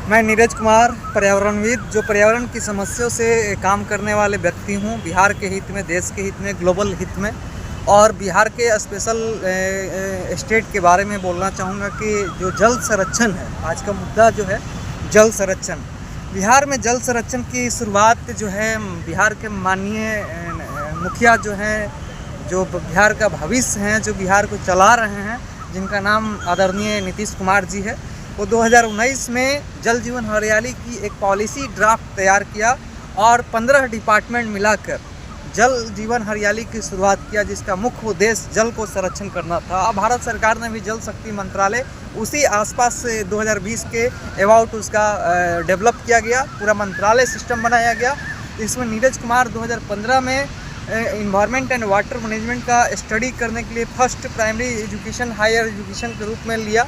मैं नीरज कुमार, पर्यावरणविद, जो पर्यावरण की समस्याओं से काम करने वाले व्यक्ति हूँ, बिहार के हित में, देश के हित में, ग्लोबल हित में। और बिहार के स्पेशल स्टेट के बारे में बोलना चाहूँगा कि जो जल संरक्षण है, आज का मुद्दा जो है जल संरक्षण। बिहार में जल संरक्षण की शुरुआत जो है बिहार के माननीय मुखिया जो हैं, जो बिहार का भविष्य हैं, जो बिहार को चला रहे हैं, जिनका नाम आदरणीय नीतीश कुमार जी है, वो 2019 में जल जीवन हरियाली की एक पॉलिसी ड्राफ्ट तैयार किया और 15 डिपार्टमेंट मिलाकर जल जीवन हरियाली की शुरुआत किया, जिसका मुख्य उद्देश्य जल को संरक्षण करना था। अब भारत सरकार ने भी जल शक्ति मंत्रालय उसी आसपास से 2020 के अबाउट उसका डेवलप किया गया, पूरा मंत्रालय सिस्टम बनाया गया। इसमें नीरज कुमार 2015 में इन्वायरमेंट एंड वाटर मैनेजमेंट का स्टडी करने के लिए first primary education higher education के रूप में लिया।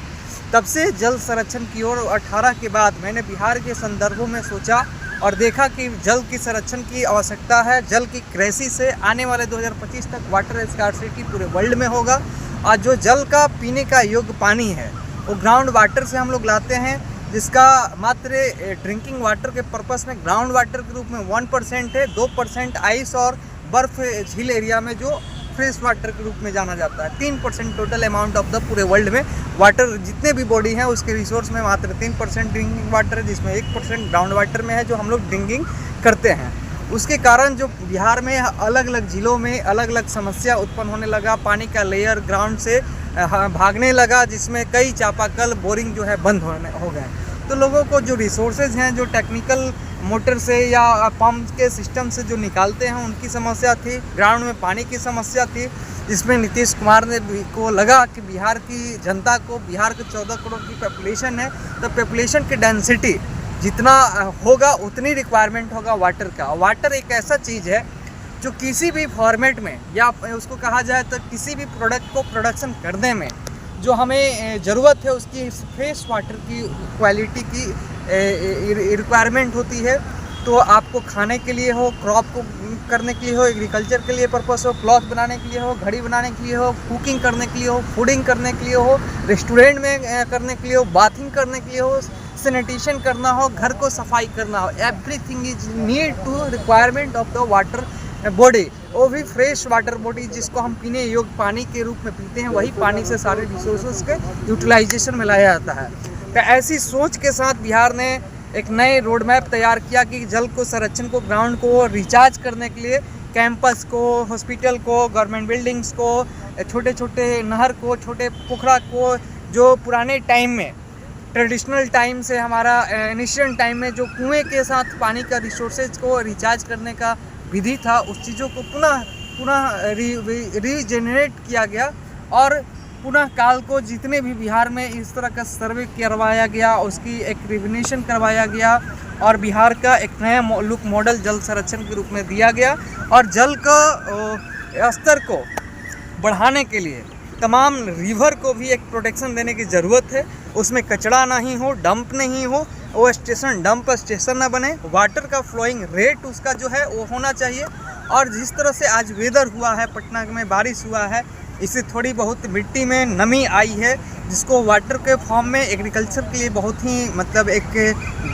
तब से जल संरक्षण की ओर 18 के बाद मैंने बिहार के संदर्भों में सोचा और देखा कि जल की संरक्षण की आवश्यकता है। जल की क्राइसिस से आने वाले 2025 तक वाटर स्कार्सिटी पूरे वर्ल्ड में होगा। और जो जल का पीने का योग्य पानी है वो ग्राउंड वाटर से हम लोग लाते हैं, जिसका मात्र ड्रिंकिंग वाटर के पर्पस में ग्राउंड वाटर के रूप में 1% है। 2% आइस और बर्फ़ झील एरिया में जो फ्रेश वाटर के रूप में जाना जाता है। 3% टोटल अमाउंट ऑफ द पूरे वर्ल्ड में वाटर जितने भी बॉडी हैं उसके रिसोर्स में मात्र 3% ड्रिंकिंग वाटर है, जिसमें 1% ग्राउंड वाटर में है, जो हम लोग ड्रिंकिंग करते हैं। उसके कारण जो बिहार में अलग अलग ज़िलों में अलग अलग समस्या उत्पन्न होने लगा। पानी का लेयर ग्राउंड से भागने लगा, जिसमें कई चापाकल बोरिंग जो है बंद हो गए। तो लोगों को जो रिसोर्सेज हैं, जो टेक्निकल मोटर से या पंप के सिस्टम से जो निकालते हैं, उनकी समस्या थी। ग्राउंड में पानी की समस्या थी, जिसमें नीतीश कुमार ने को लगा कि बिहार की जनता को, बिहार के 14 करोड़ की पॉपुलेशन है, तो पॉपुलेशन की डेंसिटी जितना होगा उतनी रिक्वायरमेंट होगा वाटर का। वाटर एक ऐसा चीज़ है जो किसी भी फॉर्मेट में, या उसको कहा जाए तो किसी भी प्रोडक्ट को प्रोडक्शन करने में जो हमें ज़रूरत है, उसकी फ्रेश वाटर की क्वालिटी की रिक्वायरमेंट होती है। तो आपको खाने के लिए हो, क्रॉप को करने के लिए हो, एग्रीकल्चर के लिए पर्पस हो, क्लॉथ बनाने के लिए हो, घड़ी बनाने के लिए हो, कुकिंग करने के लिए हो, फूडिंग करने के लिए हो, रेस्टोरेंट में करने के लिए हो, बाथिंग करने के लिए हो, सैनिटेशन करना हो, घर को सफाई करना हो, everything is need to requirement of the water body. वो भी फ्रेश वाटर बॉडी, जिसको हम पीने योग्य पानी के रूप में पीते हैं, वही पानी से सारे रिसोर्सेज के यूटिलाइजेशन में लाया जाता है। तो ऐसी सोच के साथ बिहार ने एक नए रोड मैप तैयार किया कि जल को संरक्षण को, ग्राउंड को रिचार्ज करने के लिए कैंपस को, हॉस्पिटल को, गवर्नमेंट बिल्डिंग्स को, छोटे छोटे नहर को, छोटे पोखरा को, जो पुराने टाइम में ट्रेडिशनल टाइम से हमारा एनिशियन टाइम में जो कुएं के साथ पानी का रिसोर्सेज को रिचार्ज करने का विधि था, उस चीज़ों को पुनः रीजेनरेट किया गया और पुनः काल को जितने भी बिहार में इस तरह का सर्वे करवाया गया, उसकी एक रिविनेशन करवाया गया और बिहार का एक नया लुक मॉडल जल संरक्षण के रूप में दिया गया। और जल का स्तर को बढ़ाने के लिए तमाम रिवर को भी एक प्रोटेक्शन देने की ज़रूरत है। उसमें कचरा नहीं हो, डंप नहीं हो, वो स्टेशन डंप स्टेशन ना बने। वाटर का फ्लोइंग रेट उसका जो है वो होना चाहिए। और जिस तरह से आज वेदर हुआ है, पटना में बारिश हुआ है, इससे थोड़ी बहुत मिट्टी में नमी आई है, जिसको वाटर के फॉर्म में एग्रीकल्चर के लिए बहुत ही मतलब एक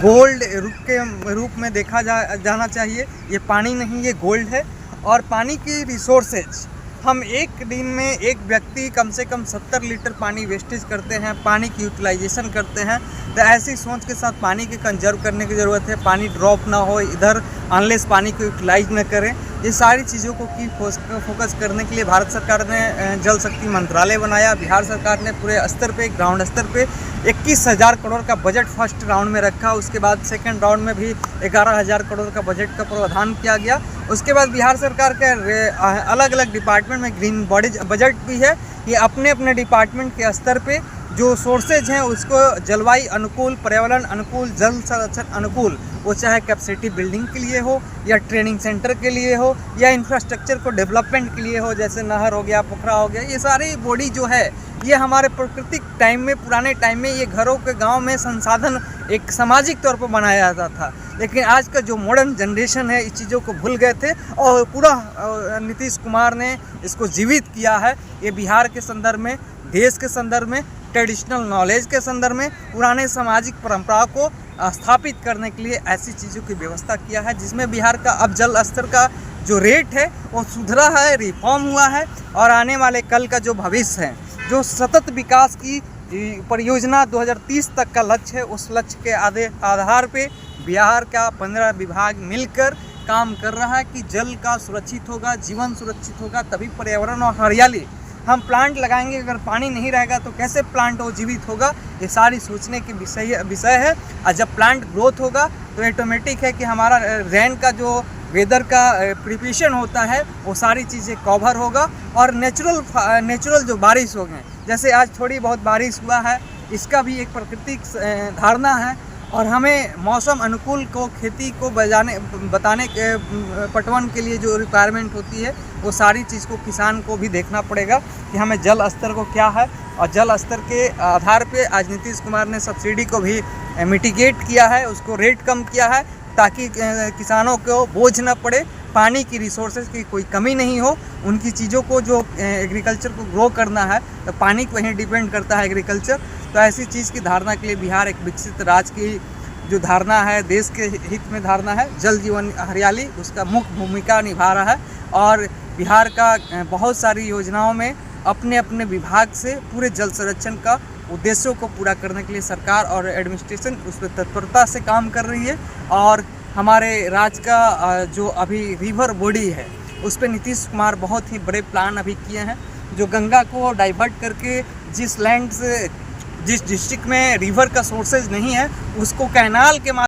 गोल्ड के रूप में देखा जाना चाहिए। ये पानी नहीं, ये गोल्ड है। और पानी की रिसोर्सेज, हम एक दिन में एक व्यक्ति कम से कम 70 लीटर पानी वेस्टेज करते हैं, पानी की यूटिलाइजेशन करते हैं। तो ऐसी सोच के साथ पानी की कंजर्व करने की ज़रूरत है। पानी ड्रॉप ना हो इधर, अनलेस पानी को यूटिलाइज न करें। ये सारी चीज़ों को की फोकस करने के लिए भारत सरकार ने जल शक्ति मंत्रालय बनाया। बिहार सरकार ने पूरे स्तर पे, ग्राउंड स्तर पे 21,000 करोड़ का बजट फर्स्ट राउंड में रखा। उसके बाद सेकंड राउंड में भी 11,000 करोड़ का बजट का प्रावधान किया गया। उसके बाद बिहार सरकार के अलग अलग डिपार्टमेंट में ग्रीन बॉडी बजट भी है। ये अपने अपने डिपार्टमेंट के स्तर पे जो सोर्सेज हैं उसको जलवायु अनुकूल, पर्यावरण अनुकूल, जल संरक्षण अनुकूल, वो चाहे कैपेसिटी बिल्डिंग के लिए हो या ट्रेनिंग सेंटर के लिए हो या इंफ्रास्ट्रक्चर को डेवलपमेंट के लिए हो, जैसे नहर हो गया, पोखरा हो गया, ये सारी बॉडी जो है ये हमारे प्राकृतिक टाइम में, पुराने टाइम में ये घरों के गांव में संसाधन एक सामाजिक तौर पर बनाया जाता था। लेकिन आज का जो मॉडर्न जनरेशन है इस चीज़ों को भूल गए थे और पूरा नीतीश कुमार ने इसको जीवित किया है। ये बिहार के संदर्भ में, देश के संदर्भ में ट्रेडिशनल नॉलेज के संदर्भ में, पुराने सामाजिक परंपराओं को स्थापित करने के लिए ऐसी चीज़ों की व्यवस्था किया है, जिसमें बिहार का अब जल स्तर का जो रेट है वो सुधरा है, रिफॉर्म हुआ है, और आने वाले कल का जो भविष्य है, जो सतत विकास की परियोजना 2030 तक का लक्ष्य है, उस लक्ष्य के आधार पे बिहार का 15 विभाग मिलकर काम कर रहा है कि जल का सुरक्षित होगा, जीवन सुरक्षित होगा, तभी पर्यावरण और हरियाली। हम प्लांट लगाएंगे, अगर पानी नहीं रहेगा तो कैसे प्लांट वो जीवित होगा, ये सारी सोचने की विषय है। और जब प्लांट ग्रोथ होगा तो ऑटोमेटिक है कि हमारा रेन का जो वेदर का प्रिपरेशन होता है वो सारी चीज़ें कवर होगा, और नेचुरल जो बारिश हो गए, जैसे आज थोड़ी बहुत बारिश हुआ है, इसका भी एक प्राकृतिक धारणा है, और हमें मौसम अनुकूल को खेती को बताने के पटवन के लिए जो रिक्वायरमेंट होती है वो सारी चीज़ को किसान को भी देखना पड़ेगा कि हमें जल स्तर को क्या है, और जल स्तर के आधार पे आज नीतीश कुमार ने सब्सिडी को भी मिटिगेट किया है, उसको रेट कम किया है, ताकि किसानों को बोझ न पड़े, पानी की रिसोर्सेज की कोई कमी नहीं हो, उनकी चीज़ों को जो एग्रीकल्चर को ग्रो करना है तो पानी पर ही डिपेंड करता है एग्रीकल्चर। तो ऐसी चीज़ की धारणा के लिए बिहार एक विकसित राज्य की जो धारणा है, देश के हित में धारणा है, जल जीवन हरियाली उसका मुख्य भूमिका निभा रहा है, और बिहार का बहुत सारी योजनाओं में अपने अपने विभाग से पूरे जल संरक्षण का उद्देश्यों को पूरा करने के लिए सरकार और एडमिनिस्ट्रेशन उस पर तत्परता से काम कर रही है। और हमारे राज्य का जो अभी रिवर बॉडी है उस पर नीतीश कुमार बहुत ही बड़े प्लान अभी किए हैं, जो गंगा को डाइवर्ट करके जिस लैंड से जिस डिस्ट्रिक्ट में रिवर का सोर्सेज नहीं है उसको कैनाल के